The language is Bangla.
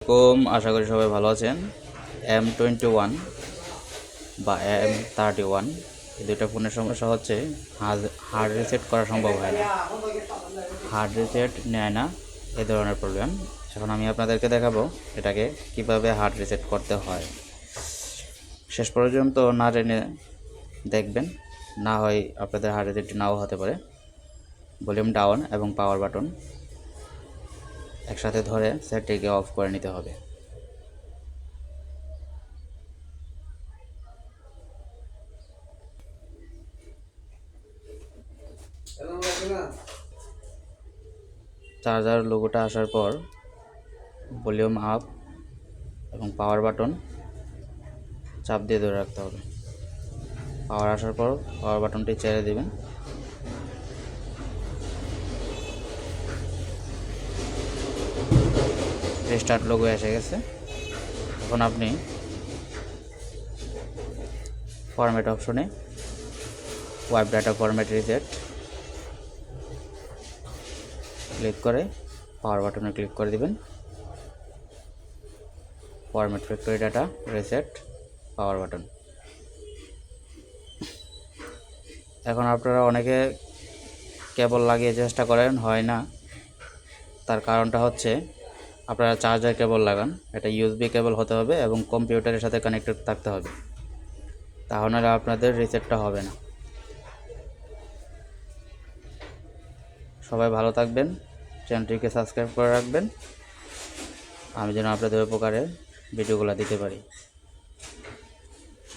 আশা করি সবাই ভালো আছেন। M21 বা M31 এই দুইটা ফোনের সমস্যা হচ্ছে হার্ড রিসেট করা সম্ভব হয় না, হার্ড রিসেট নেয় না, এই ধরনের প্রবলেম। এখন আমি আপনাদেরকে দেখাবো এটাকে কিভাবে হার্ড রিসেট করতে হয়। শেষ পর্যন্ত না জেনে দেখবেন, না হয় আপনাদের হার্ড রিসেট নাও হতে পারে। ভলিউম ডাউন এবং পাওয়ার বাটন একসাথে ধরে সেটটিকে অফ করে নিতে হবে। চার্জার লোগোটা আসার পর ভলিউম আপ এবং পাওয়ার বাটন চাপ দিয়ে ধরে রাখতে হবে। পাওয়ার আসার পর পাওয়ার বাটনটি ছেড়ে দিবেন। রিস্টার্ট লোগো এসে গেছে। এখন আপনি ফরম্যাট অপশনে wipe data format reset click করে পাওয়ার বাটনে ক্লিক করে দিবেন। Format factory data reset power button. এখন আপনারা অনেকে কেবল লাগিয়ে চেষ্টা করেন, হয় না। তার কারণটা হচ্ছে আপনারা চার্জার কেবল লাগান, এটা ইউএসবি কেবল হতে হবে এবং কম্পিউটারের সাথে কানেক্টেড থাকতে হবে, তাহলে আপনাদের রিসেটটা হবে না। সবাই ভালো থাকবেন, চ্যানেলটিকে সাবস্ক্রাইব করে রাখবেন, আমি যেন আপনাদের উপকারে ভিডিওগুলো দিতে পারি।